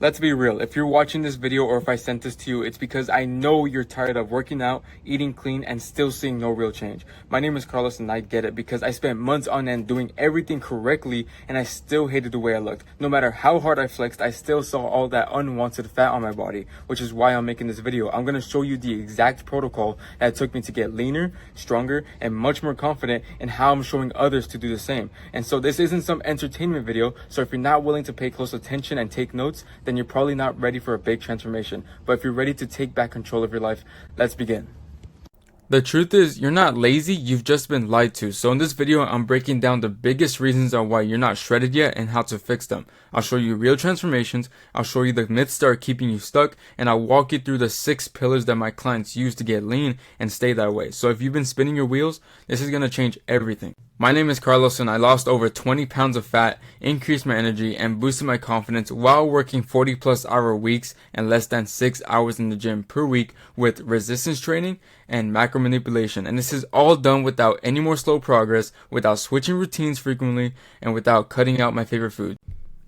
Let's be real, if you're watching this video or if I sent this to you, it's because I know you're tired of working out, eating clean, and still seeing no real change. My name is Carlos and I get it because I spent months on end doing everything correctly and I still hated the way I looked. No matter how hard I flexed, I still saw all that unwanted fat on my body, which is why I'm making this video. I'm going to show you the exact protocol that took me to get leaner, stronger, and much more confident in how I'm showing others to do the same. And so this isn't some entertainment video, so if you're not willing to pay close attention and take notes, then you're probably not ready for a big transformation. But if you're ready to take back control of your life, let's begin. The truth is, you're not lazy, you've just been lied to. So in this video, I'm breaking down the biggest reasons on why you're not shredded yet and how to fix them. I'll show you real transformations, I'll show you the myths that are keeping you stuck, and I'll walk you through the 6 pillars that my clients use to get lean and stay that way. So if you've been spinning your wheels, this is going to change everything. My name is Carlos and I lost over 20 pounds of fat, increased my energy, and boosted my confidence while working 40+ hour weeks and less than 6 hours in the gym per week with resistance training and macro manipulation. And this is all done without any more slow progress, without switching routines frequently, and without cutting out my favorite food.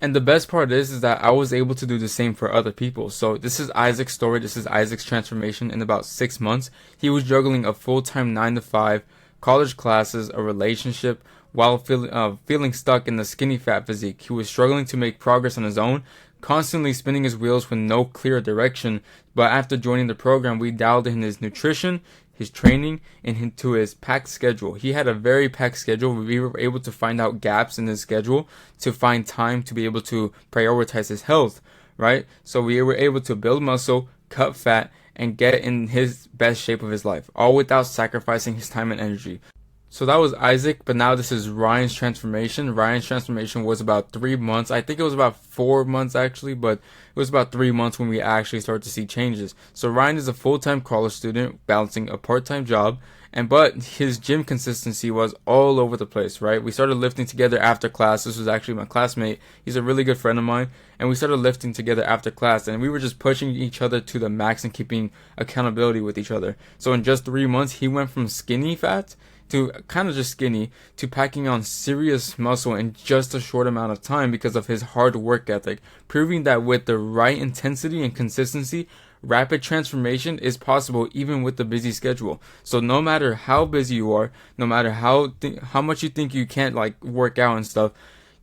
And the best part is that I was able to do the same for other people. So this is Isaac's story. This is Isaac's transformation in about 6 months. He was juggling a full-time 9-to-5, college classes, a relationship, while feeling stuck in the skinny fat physique. He was struggling to make progress on his own, constantly spinning his wheels with no clear direction. But after joining the program, we dialed in his nutrition, his training, and into his packed schedule. He had a very packed schedule. We were able to find out gaps in his schedule to find time to be able to prioritize his health, right? So we were able to build muscle, cut fat, and get in his best shape of his life, all without sacrificing his time and energy. So that was Isaac, but now this is Ryan's transformation. Ryan's transformation was about 3 months. I think it was about 4 months actually, but it was about 3 months when we actually started to see changes. So Ryan is a full-time college student balancing a part-time job, but his gym consistency was all over the place, right? We started lifting together after class. This was actually my classmate. He's a really good friend of mine, and we started lifting together after class, and we were just pushing each other to the max and keeping accountability with each other. So in just 3 months, he went from skinny fat to kind of just skinny to packing on serious muscle in just a short amount of time because of his hard work ethic, proving that with the right intensity and consistency, rapid transformation is possible even with the busy schedule. So no matter how busy you are, no matter how much you think you can't work out and stuff,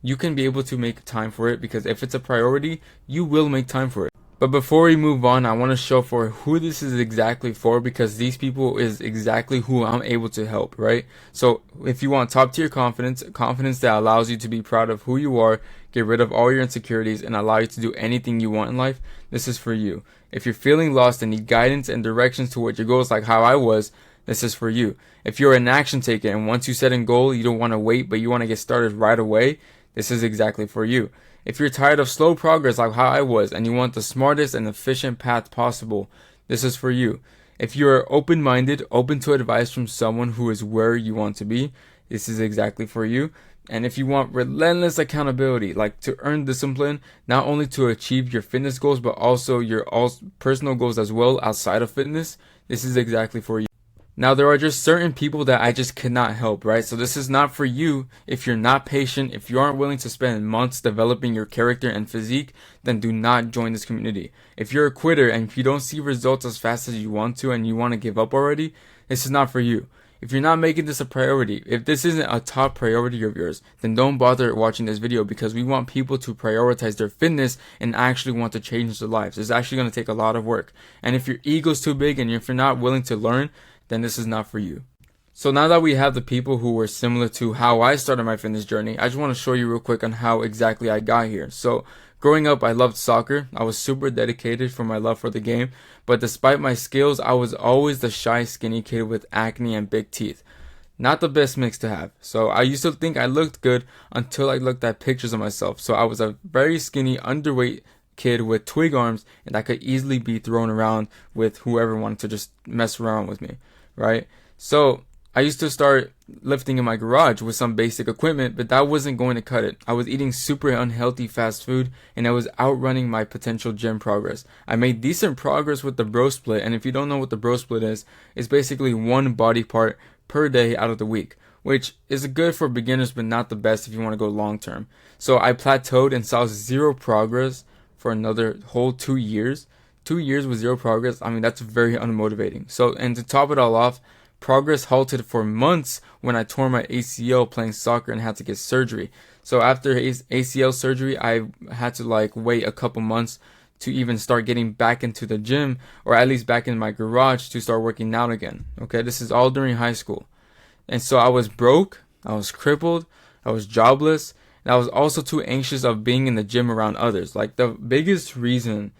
you can be able to make time for it, because if it's a priority, you will make time for it. But before we move on, I want to show for who this is exactly for, because these people is exactly who I'm able to help, right? So if you want top tier confidence that allows you to be proud of who you are, get rid of all your insecurities, and allow you to do anything you want in life, this is for you. If you're feeling lost and need guidance and directions toward your goals like how I was, this is for you. If you're an action taker and once you set a goal, you don't want to wait, but you want to get started right away, this is exactly for you. If you're tired of slow progress like how I was and you want the smartest and efficient path possible, this is for you. If you're open-minded, open to advice from someone who is where you want to be, this is exactly for you. And if you want relentless accountability, like to earn discipline, not only to achieve your fitness goals, but also your personal goals as well outside of fitness, this is exactly for you. Now, there are just certain people that I just cannot help, right? So this is not for you. If you're not patient, if you aren't willing to spend months developing your character and physique, then do not join this community. If you're a quitter and if you don't see results as fast as you want to and you want to give up already, this is not for you. If you're not making this a priority, if this isn't a top priority of yours, then don't bother watching this video, because we want people to prioritize their fitness and actually want to change their lives. It's actually going to take a lot of work. And if your ego's too big and if you're not willing to learn, then this is not for you. So now that we have the people who were similar to how I started my fitness journey, I just want to show you real quick on how exactly I got here. So growing up, I loved soccer. I was super dedicated for my love for the game, but despite my skills, I was always the shy, skinny kid with acne and big teeth. Not the best mix to have. So I used to think I looked good until I looked at pictures of myself. So I was a very skinny, underweight kid with twig arms, and I could easily be thrown around with whoever wanted to just mess around with me, right? So I used to start lifting in my garage with some basic equipment, but that wasn't going to cut it. I was eating super unhealthy fast food, and I was outrunning my potential gym progress. I made decent progress with the bro split, and if you don't know what the bro split is, it's basically one body part per day out of the week, which is good for beginners but not the best if you want to go long term. So I plateaued and saw zero progress for another whole 2 years. 2 years with zero progress. I mean, that's very unmotivating. So, and to top it all off, progress halted for months when I tore my ACL playing soccer and had to get surgery. So after ACL surgery, I had to like wait a couple months to even start getting back into the gym, or at least back in my garage to start working out again. Okay, this is all during high school. And so I was broke, I was crippled, I was jobless, and I was also too anxious of being in the gym around others. Like the biggest reason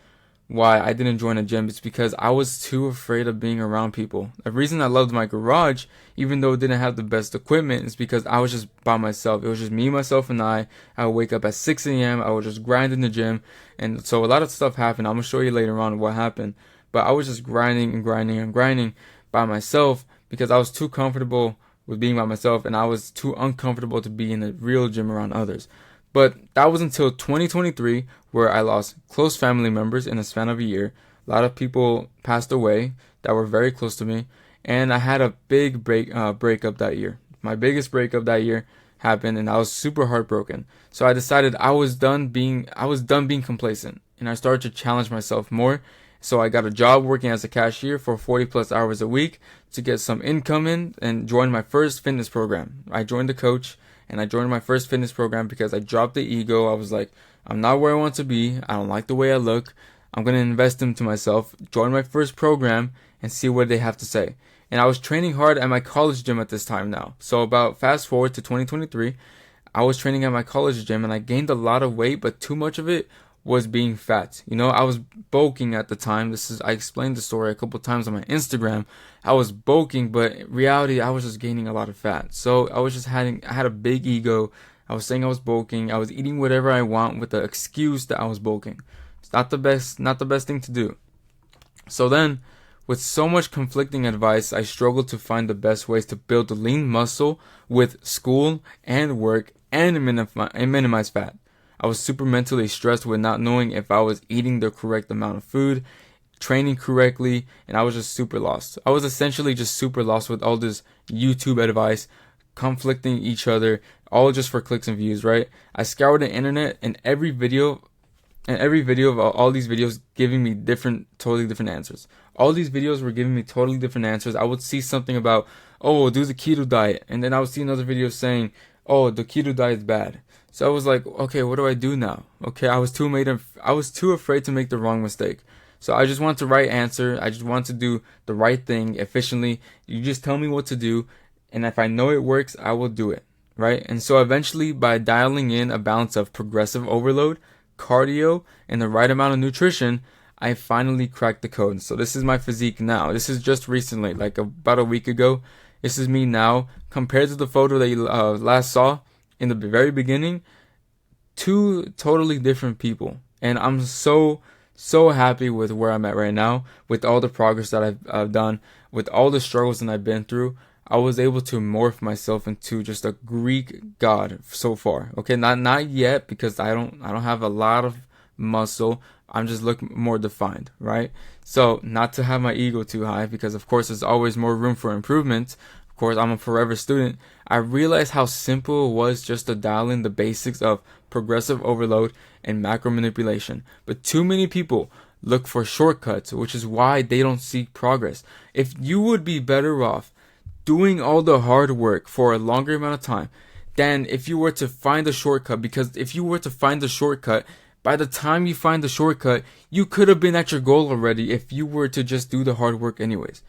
why I didn't join a gym is because I was too afraid of being around people. The reason I loved my garage, even though it didn't have the best equipment, is because I was just by myself. It was just me, myself, and I. I would wake up at 6 a.m. I would just grind in the gym. And so a lot of stuff happened. I'm going to show you later on what happened. But I was just grinding and grinding and grinding by myself because I was too comfortable with being by myself, and I was too uncomfortable to be in a real gym around others. But that was until 2023, where I lost close family members in the span of a year. A lot of people passed away that were very close to me, and I had a big breakup that year. My biggest breakup that year happened, and I was super heartbroken. So I decided I was done being complacent, and I started to challenge myself more. So I got a job working as a cashier for 40 plus hours a week to get some income in and joined my first fitness program. I joined the coach, and I joined my first fitness program because I dropped the ego. I was like, I'm not where I want to be. I don't like the way I look. I'm going to invest into myself, join my first program, and see what they have to say. And I was training hard at my college gym at this time now. So about fast forward to 2023, I was training at my college gym, and I gained a lot of weight, but too much of it was being fat. You know, I was bulking at the time. I explained the story a couple times on my Instagram. I was bulking, but in reality, I was just gaining a lot of fat. So I had a big ego. I was saying I was bulking. I was eating whatever I want with the excuse that I was bulking. It's not the best thing to do. So then, with so much conflicting advice, I struggled to find the best ways to build lean muscle with school and work and minimize fat. I was super mentally stressed with not knowing if I was eating the correct amount of food, training correctly, and I was just super lost. I was essentially just super lost with all this YouTube advice, conflicting each other, all just for clicks and views, right? I scoured the internet, and every video of all these videos giving me totally different answers. All these videos were giving me totally different answers. I would see something about, oh, do the keto diet, and then I would see another video saying, oh, the keto diet is bad. So I was like, okay, what do I do now? Okay, I was too afraid to make the wrong mistake. So I just want the right answer. I just want to do the right thing efficiently. You just tell me what to do, and if I know it works, I will do it, right? And so eventually, by dialing in a balance of progressive overload, cardio, and the right amount of nutrition, I finally cracked the code. So this is my physique now. This is just recently, like about a week ago. This is me now. Compared to the photo that you last saw in the very beginning, two totally different people. And I'm so happy with where I'm at right now, with all the progress that I've done, with all the struggles that I've been through. I was able to morph myself into just a Greek god so far. Okay, not yet, because I don't have a lot of muscle. I'm just looking more defined, right? So not to have my ego too high, because of course there's always more room for improvement. Of course, I'm a forever student. I realized how simple it was just to dial in the basics of progressive overload and macro manipulation. But too many people look for shortcuts, which is why they don't seek progress. If you would be better off doing all the hard work for a longer amount of time than if you were to find a shortcut, because if you were to find the shortcut, by the time you find the shortcut, you could have been at your goal already if you were to just do the hard work anyways.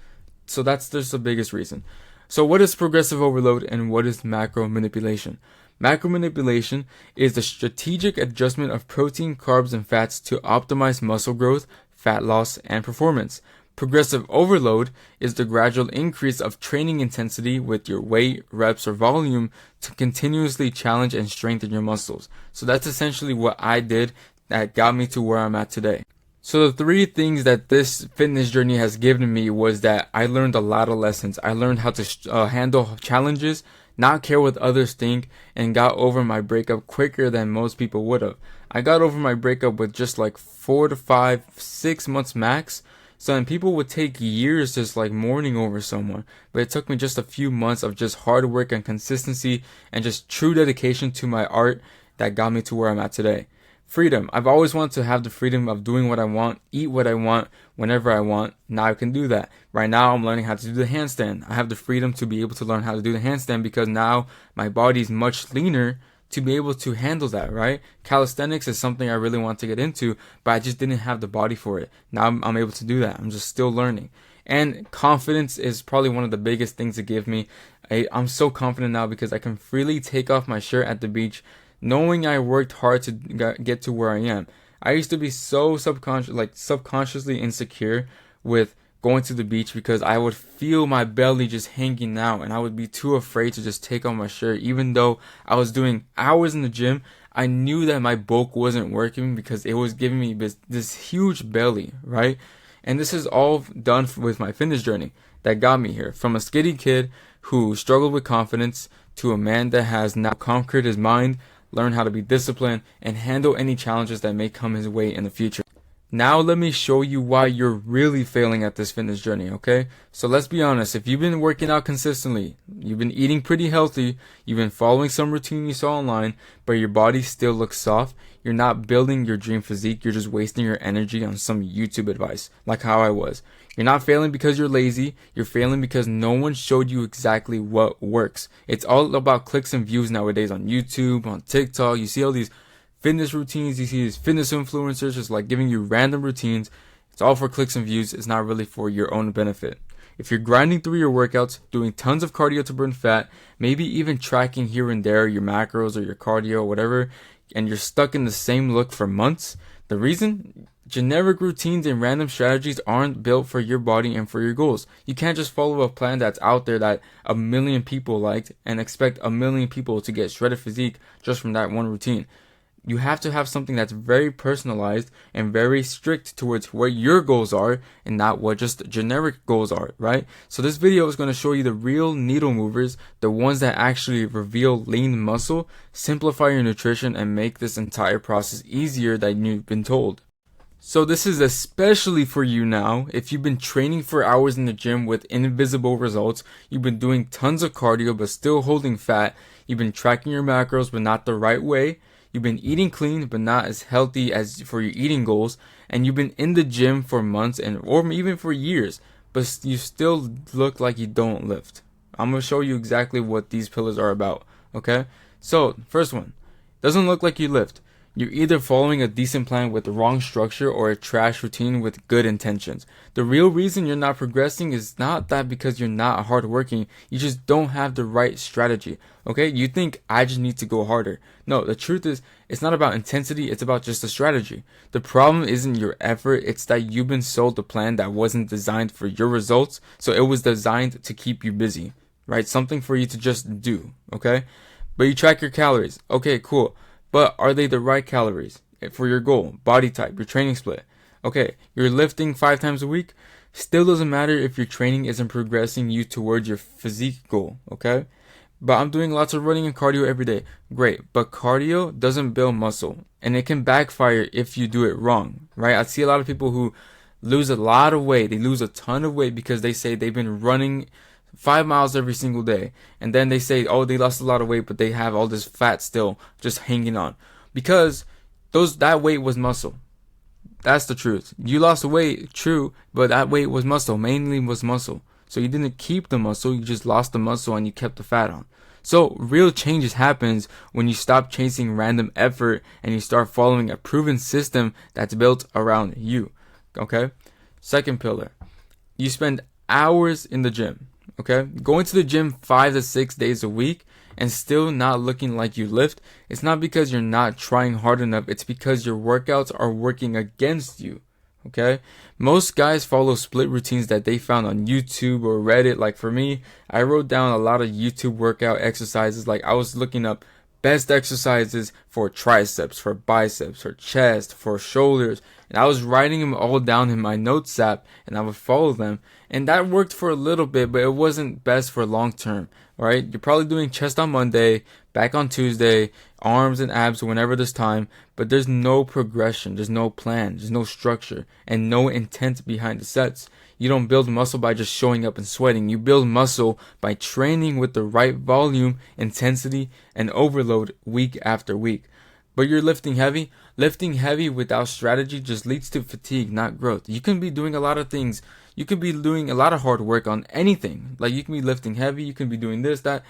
So that's just the biggest reason. So what is progressive overload and what is macro manipulation? Macro manipulation is the strategic adjustment of protein, carbs, and fats to optimize muscle growth, fat loss, and performance. Progressive overload is the gradual increase of training intensity with your weight, reps, or volume to continuously challenge and strengthen your muscles. So that's essentially what I did that got me to where I'm at today. So the three things that this fitness journey has given me was that I learned a lot of lessons. I learned how to handle challenges, not care what others think, and got over my breakup quicker than most people would have. I got over my breakup with just like 4 to 5, 6 months max. So then people would take years just like mourning over someone. But it took me just a few months of just hard work and consistency and just true dedication to my art that got me to where I'm at today. Freedom. I've always wanted to have the freedom of doing what I want, eat what I want, whenever I want. Now I can do that. Right now I'm learning how to do the handstand. I have the freedom to be able to learn how to do the handstand because now my body is much leaner to be able to handle that, right? Calisthenics is something I really want to get into, but I just didn't have the body for it. Now I'm able to do that. I'm just still learning. And confidence is probably one of the biggest things to give me. I'm so confident now because I can freely take off my shirt at the beach knowing I worked hard to get to where I am. I used to be so subconsciously insecure with going to the beach because I would feel my belly just hanging out and I would be too afraid to just take off my shirt. Even though I was doing hours in the gym, I knew that my bulk wasn't working because it was giving me this huge belly, right? And this is all done with my fitness journey that got me here. From a skinny kid who struggled with confidence to a man that has now conquered his mind, learned how to be disciplined, and handle any challenges that may come his way in the future. Now let me show you why you're really failing at this fitness journey, okay? So let's be honest, if you've been working out consistently, you've been eating pretty healthy, you've been following some routine you saw online, but your body still looks soft, you're not building your dream physique, you're just wasting your energy on some YouTube advice, like how I was. You're not failing because you're lazy, you're failing because no one showed you exactly what works. It's all about clicks and views nowadays on YouTube, on TikTok. You see all these fitness routines, you see these fitness influencers just like giving you random routines. It's all for clicks and views. It's not really for your own benefit. If you're grinding through your workouts, doing tons of cardio to burn fat, maybe even tracking here and there your macros or your cardio or whatever, and you're stuck in the same look for months, the reason? Generic routines and random strategies aren't built for your body and for your goals. You can't just follow a plan that's out there that a million people liked and expect a million people to get shredded physique just from that one routine. You have to have something that's very personalized and very strict towards what your goals are and not what just generic goals are, right? So this video is going to show you the real needle movers, the ones that actually reveal lean muscle, simplify your nutrition, and make this entire process easier than you've been told. So this is especially for you now. If you've been training for hours in the gym with invisible results, you've been doing tons of cardio but still holding fat, you've been tracking your macros but not the right way, you've been eating clean but not as healthy as for your eating goals, and you've been in the gym for months or even for years, but you still look like you don't lift. I'm going to show you exactly what these pillars are about, okay? So, first one, doesn't look like you lift. You're either following a decent plan with the wrong structure or a trash routine with good intentions. The real reason you're not progressing is not that because you're not hardworking, you just don't have the right strategy, okay? You think, I just need to go harder. No, the truth is, it's not about intensity, it's about just a strategy. The problem isn't your effort, it's that you've been sold a plan that wasn't designed for your results, so it was designed to keep you busy, right? Something for you to just do, okay? But you track your calories, okay, cool. But are they the right calories for your goal, body type, your training split? Okay, you're lifting 5 times a week. Still doesn't matter if your training isn't progressing you towards your physique goal, okay? But I'm doing lots of running and cardio every day. Great, but cardio doesn't build muscle. And it can backfire if you do it wrong, right? I see a lot of people who lose a lot of weight. They lose a ton of weight because they say they've been running 5 miles every single day, and then they say, oh, they lost a lot of weight, but they have all this fat still just hanging on because that weight was muscle. That's the truth. You lost weight, true, but that weight was muscle, mainly was muscle. So you didn't keep the muscle, you just lost the muscle and you kept the fat on. So real changes happens when you stop chasing random effort and you start following a proven system that's built around you. Okay? Second pillar, you spend hours in the gym. Okay, going to the gym 5 to 6 days a week and still not looking like you lift, it's not because you're not trying hard enough, it's because your workouts are working against you. Okay, most guys follow split routines that they found on YouTube or Reddit. Like for me, I wrote down a lot of YouTube workout exercises. Like I was looking up best exercises for triceps, for biceps, for chest, for shoulders, and I was writing them all down in my notes app and I would follow them, and that worked for a little bit, but it wasn't best for long term. Right? You're probably doing chest on Monday, back on Tuesday, arms and abs whenever there's time, but there's no progression, there's no plan, there's no structure, and no intent behind the sets. You don't build muscle by just showing up and sweating. You build muscle by training with the right volume, intensity, and overload week after week. But you're lifting heavy? Lifting heavy without strategy just leads to fatigue, not growth. You can be doing a lot of things. You could be doing a lot of hard work on anything. Like, you can be lifting heavy, you can be doing this, that.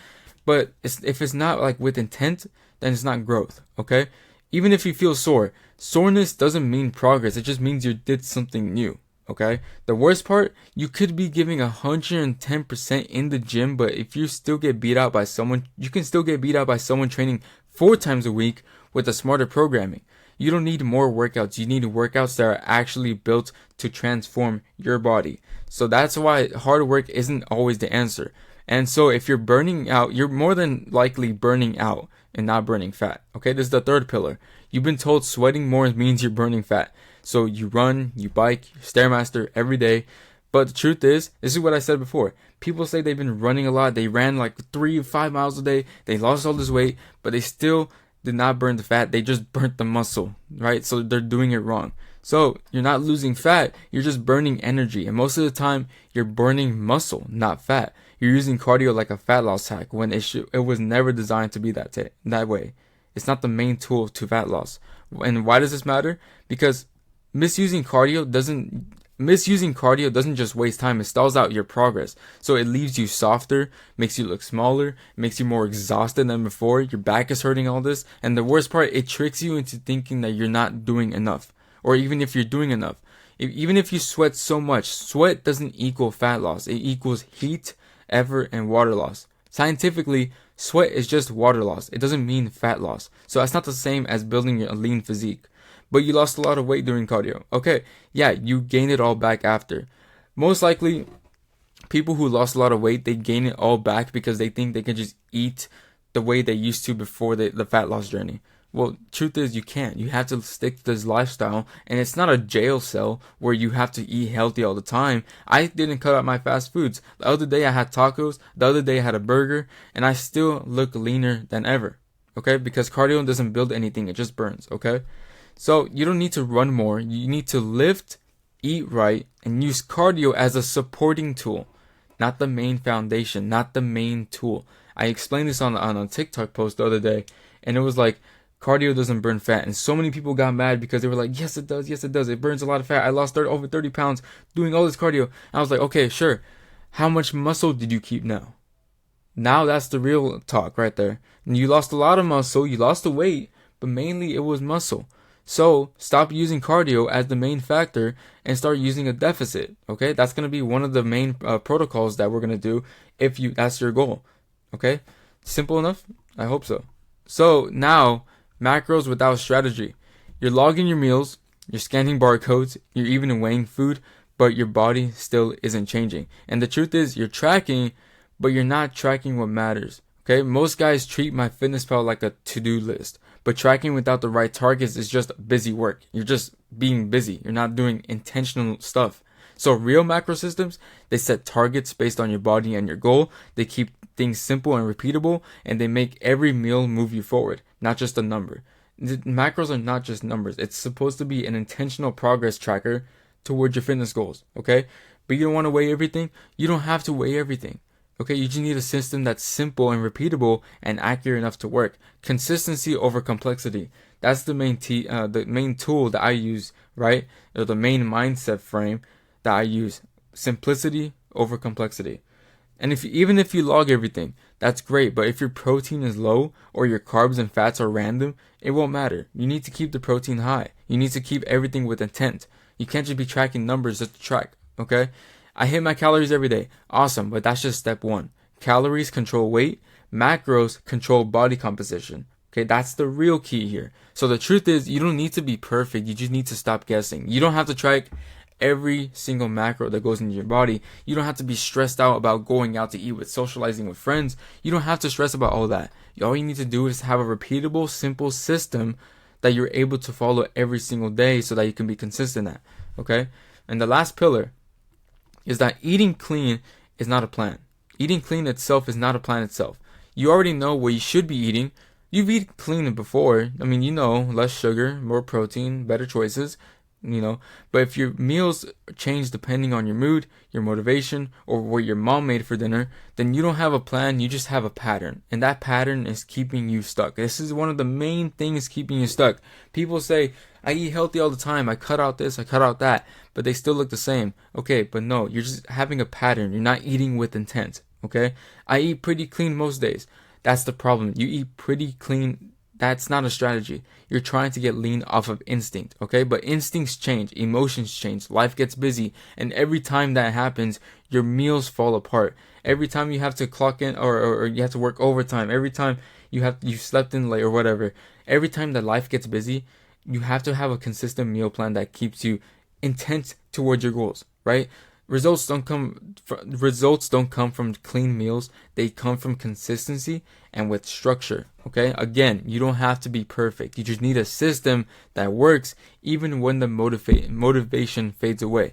But if it's not like with intent, then it's not growth, okay? Even if you feel sore, soreness doesn't mean progress. It just means you did something new, okay? The worst part, you could be giving 110% in the gym, but if you still get beat out by someone, you can still get beat out by someone training 4 times a week with a smarter programming. You don't need more workouts. You need workouts that are actually built to transform your body. So that's why hard work isn't always the answer. And so if you're burning out, you're more than likely burning out and not burning fat. Okay, this is the third pillar. You've been told sweating more means you're burning fat. So you run, you bike, you Stairmaster every day. But the truth is, this is what I said before. People say they've been running a lot. They ran like 3-5 miles a day. They lost all this weight, but they still did not burn the fat. They just burnt the muscle, right? So they're doing it wrong. So you're not losing fat. You're just burning energy. And most of the time, you're burning muscle, not fat. You're using cardio like a fat loss hack when it was never designed to be that way. It's not the main tool to fat loss. And why does this matter? Because misusing cardio doesn't just waste time. It stalls out your progress. So it leaves you softer, makes you look smaller, makes you more exhausted than before. Your back is hurting, all this. And the worst part, it tricks you into thinking that you're not doing enough. Or even if you're doing enough. Even if you sweat so much, sweat doesn't equal fat loss. It equals heat, effort, and water loss. Scientifically, sweat is just water loss. It doesn't mean fat loss. So that's not the same as building a lean physique. But you lost a lot of weight during cardio. Okay, yeah, you gained it all back after. Most likely, people who lost a lot of weight, they gain it all back because they think they can just eat the way they used to before the fat loss journey. Well, truth is you can't. You have to stick to this lifestyle, and it's not a jail cell where you have to eat healthy all the time. I didn't cut out my fast foods. The other day I had tacos. The other day I had a burger, and I still look leaner than ever. Okay, because cardio doesn't build anything. It just burns. Okay. So you don't need to run more. You need to lift, eat right, and use cardio as a supporting tool, not the main foundation, not the main tool. I explained this on a TikTok post the other day, and it was like, cardio doesn't burn fat. And so many people got mad because they were like, yes, it does. Yes, it does. It burns a lot of fat. I lost over 30 pounds doing all this cardio. And I was like, okay, sure. How much muscle did you keep now? Now that's the real talk right there. And you lost a lot of muscle. You lost the weight, but mainly it was muscle. So stop using cardio as the main factor and start using a deficit. Okay, that's going to be one of the main protocols that we're going to do if that's your goal. Okay, simple enough? I hope so. So now, macros without strategy. You're logging your meals, you're scanning barcodes, you're even weighing food, but your body still isn't changing. And the truth is, you're tracking, but you're not tracking what matters. Okay, most guys treat MyFitnessPal like a to-do list. But tracking without the right targets is just busy work. You're just being busy. You're not doing intentional stuff. So real macro systems, they set targets based on your body and your goal. They keep things simple and repeatable, and they make every meal move you forward, not just a number. The macros are not just numbers. It's supposed to be an intentional progress tracker towards your fitness goals, okay? But you don't want to weigh everything. You don't have to weigh everything. Okay, you just need a system that's simple and repeatable and accurate enough to work. Consistency over complexity. That's the main tool that I use, right? Or the main mindset frame that I use. Simplicity over complexity. And even if you log everything, that's great. But if your protein is low or your carbs and fats are random, it won't matter. You need to keep the protein high. You need to keep everything with intent. You can't just be tracking numbers just to track, okay? I hit my calories every day. Awesome, but that's just step 1. Calories control weight. Macros control body composition. Okay, that's the real key here. So the truth is, you don't need to be perfect. You just need to stop guessing. You don't have to track every single macro that goes into your body. You don't have to be stressed out about going out to eat with socializing with friends. You don't have to stress about all that. All you need to do is have a repeatable, simple system that you're able to follow every single day so that you can be consistent at. Okay? And the last pillar is that eating clean is not a plan. Eating clean itself is not a plan itself. You already know what you should be eating. You've eaten clean before. I mean, you know, less sugar, more protein, better choices. But if your meals change depending on your mood, your motivation, or what your mom made for dinner, then you don't have a plan, you just have a pattern. And that pattern is keeping you stuck. This is one of the main things keeping you stuck. People say, I eat healthy all the time, I cut out this, I cut out that, but they still look the same. Okay, but no, you're just having a pattern. You're not eating with intent. Okay? I eat pretty clean most days. That's the problem. You eat pretty clean. That's not a strategy. You're trying to get lean off of instinct, okay? But instincts change, emotions change, life gets busy, and every time that happens, your meals fall apart. Every time you have to clock in or you have to work overtime, every time you slept in late or whatever, every time that life gets busy, you have to have a consistent meal plan that keeps you intent towards your goals, right? Results don't come from clean meals. They come from consistency and with structure. Okay? Again, you don't have to be perfect. You just need a system that works even when the motivation fades away.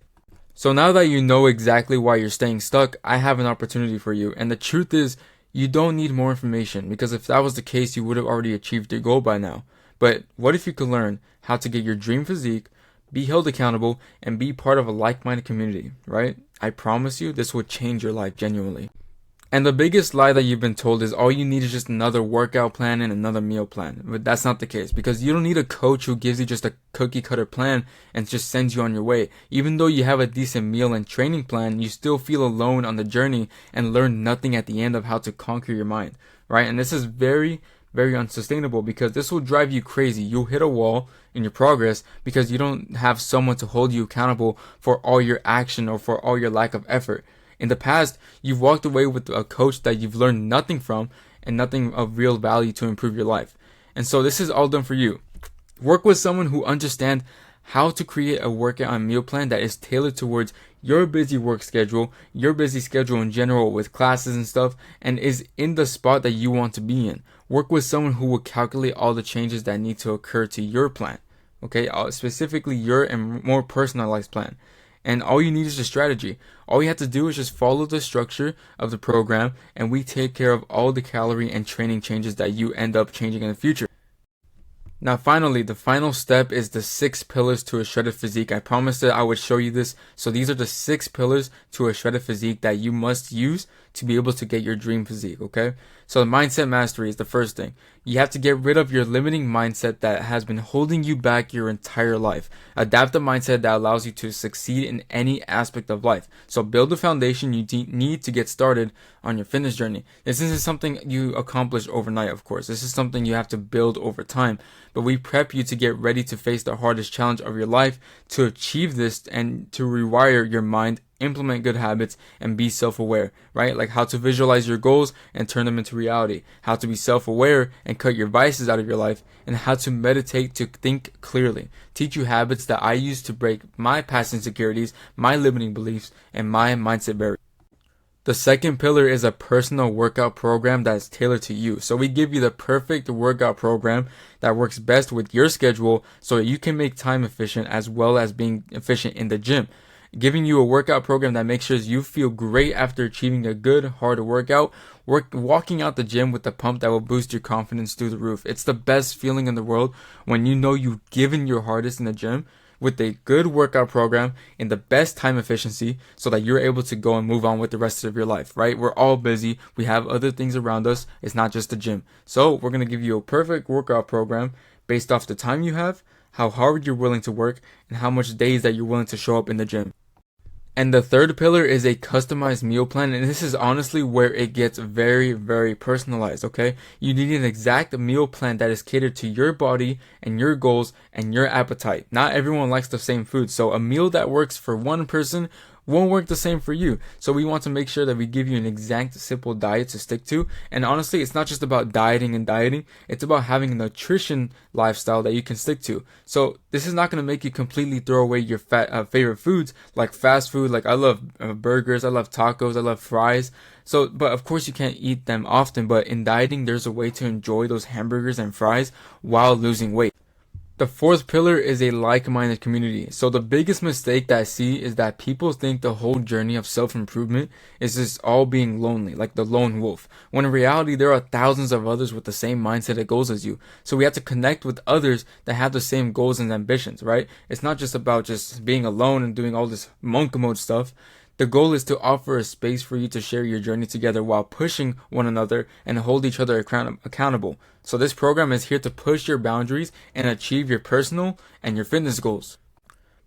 So now that you know exactly why you're staying stuck, I have an opportunity for you. And the truth is, you don't need more information, because if that was the case, you would have already achieved your goal by now. But what if you could learn how to get your dream physique, be held accountable, and be part of a like-minded community, right? I promise you, this would change your life genuinely. And the biggest lie that you've been told is all you need is just another workout plan and another meal plan. But that's not the case, because you don't need a coach who gives you just a cookie cutter plan and just sends you on your way. Even though you have a decent meal and training plan, you still feel alone on the journey and learn nothing at the end of how to conquer your mind, right? And this is very unsustainable, because this will drive you crazy. You'll hit a wall in your progress because you don't have someone to hold you accountable for all your action or for all your lack of effort. In the past, you've walked away with a coach that you've learned nothing from and nothing of real value to improve your life. And so this is all done for you. Work with someone who understands how to create a workout and meal plan that is tailored towards your busy work schedule, your busy schedule in general with classes and stuff, and is in the spot that you want to be in. Work with someone who will calculate all the changes that need to occur to your plan, okay? Specifically your and more personalized plan. And all you need is a strategy. All you have to do is just follow the structure of the program, and we take care of all the calorie and training changes that you end up changing in the future. Now finally, the final step is the 6 pillars to a shredded physique. I promised that I would show you this. So these are the 6 pillars to a shredded physique that you must use to be able to get your dream physique, okay? So mindset mastery is the first thing. You have to get rid of your limiting mindset that has been holding you back your entire life. Adapt a mindset that allows you to succeed in any aspect of life. So build the foundation you need to get started on your fitness journey. This isn't something you accomplish overnight, of course. This is something you have to build over time. But we prep you to get ready to face the hardest challenge of your life, to achieve this and to rewire your mind, implement good habits, and be self-aware, right? Like how to visualize your goals and turn them into reality, how to be self-aware and cut your vices out of your life, and how to meditate to think clearly. Teach you habits that I use to break my past insecurities, my limiting beliefs, and my mindset barriers. The second pillar is a personal workout program that is tailored to you. So we give you the perfect workout program that works best with your schedule so that you can make time efficient as well as being efficient in the gym. Giving you a workout program that makes sure you feel great after achieving a good, hard workout. Walking out the gym with a pump that will boost your confidence through the roof. It's the best feeling in the world when you know you've given your hardest in the gym with a good workout program in the best time efficiency so that you're able to go and move on with the rest of your life, right? We're all busy. We have other things around us. It's not just the gym. So we're going to give you a perfect workout program based off the time you have, how hard you're willing to work, and how much days that you're willing to show up in the gym. And the third pillar is a customized meal plan, and this is honestly where it gets very, very personalized, okay? You need an exact meal plan that is catered to your body and your goals and your appetite. Not everyone likes the same food, so a meal that works for one person won't work the same for you. So we want to make sure that we give you an exact, simple diet to stick to. And honestly, it's not just about dieting and dieting. It's about having a nutrition lifestyle that you can stick to. So this is not going to make you completely throw away your favorite foods like fast food. Like I love burgers, I love tacos, I love fries. So, but of course you can't eat them often. But in dieting, there's a way to enjoy those hamburgers and fries while losing weight. The fourth pillar is a like-minded community. So the biggest mistake that I see is that people think the whole journey of self-improvement is just all being lonely, like the lone wolf. When in reality, there are thousands of others with the same mindset and goals as you. So we have to connect with others that have the same goals and ambitions, right? It's not just about just being alone and doing all this monk mode stuff. The goal is to offer a space for you to share your journey together while pushing one another and hold each other accountable. So this program is here to push your boundaries and achieve your personal and your fitness goals.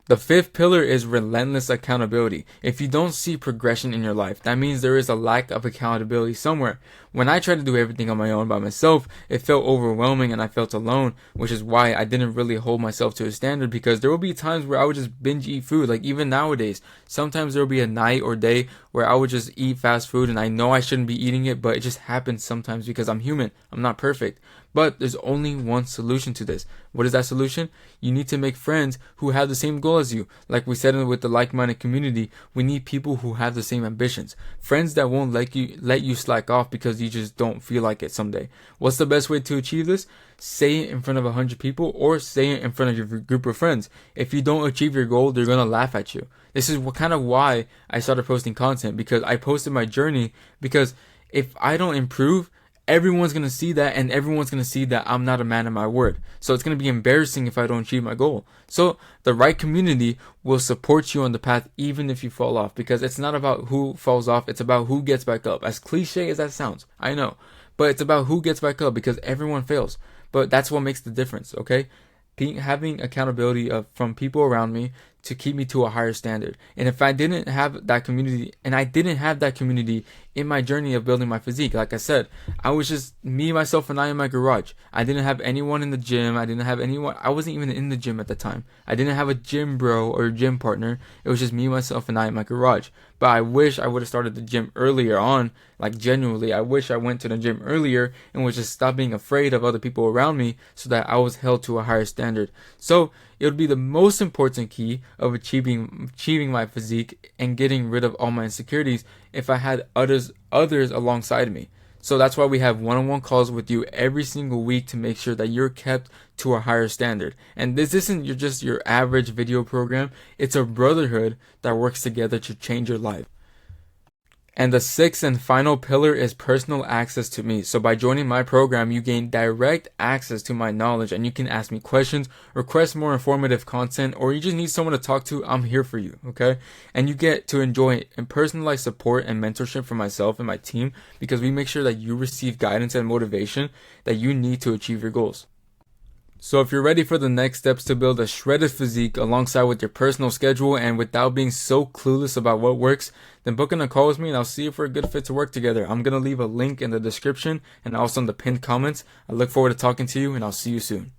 The fifth pillar is relentless accountability. If you don't see progression in your life, that means there is a lack of accountability somewhere. When I tried to do everything on my own by myself, it felt overwhelming and I felt alone, which is why I didn't really hold myself to a standard, because there will be times where I would just binge eat food. Like even nowadays, sometimes there will be a night or day where I would just eat fast food and I know I shouldn't be eating it, but it just happens sometimes because I'm human. I'm not perfect. But there's only one solution to this. What is that solution? You need to make friends who have the same goal as you. Like we said with the like-minded community, we need people who have the same ambitions. Friends that won't let you slack off because you just don't feel like it someday. What's the best way to achieve this? Say it in front of 100 people or say it in front of your group of friends. If you don't achieve your goal, they're going to laugh at you. This is kind of why I started posting content, because I posted my journey, because if I don't improve, everyone's going to see that, and everyone's going to see that I'm not a man of my word. So it's going to be embarrassing if I don't achieve my goal. So the right community will support you on the path even if you fall off, because it's not about who falls off, it's about who gets back up. As cliche as that sounds, I know, but it's about who gets back up, because everyone fails. But that's what makes the difference, okay? Having accountability from people around me to keep me to a higher standard. And if I didn't have that community, and I didn't have that community in my journey of building my physique, like I said, I was just me, myself, and I in my garage. I didn't have anyone in the gym. I didn't have anyone. I wasn't even in the gym at the time. I didn't have a gym bro or a gym partner. It was just me, myself, and I in my garage. But I wish I would have started the gym earlier on. Like genuinely, I wish I went to the gym earlier and was just stop being afraid of other people around me, so that I was held to a higher standard. So it would be the most important key of achieving my physique and getting rid of all my insecurities if I had others alongside me. So that's why we have one-on-one calls with you every single week to make sure that you're kept to a higher standard. And this isn't just your average video program. It's a brotherhood that works together to change your life. And the sixth and final pillar is personal access to me. So by joining my program, you gain direct access to my knowledge, and you can ask me questions, request more informative content, or you just need someone to talk to. I'm here for you, okay? And you get to enjoy personalized support and mentorship from myself and my team, because we make sure that you receive guidance and motivation that you need to achieve your goals. So if you're ready for the next steps to build a shredded physique alongside with your personal schedule and without being so clueless about what works, then book in a call with me and I'll see if we're a good fit to work together. I'm going to leave a link in the description and also in the pinned comments. I look forward to talking to you, and I'll see you soon.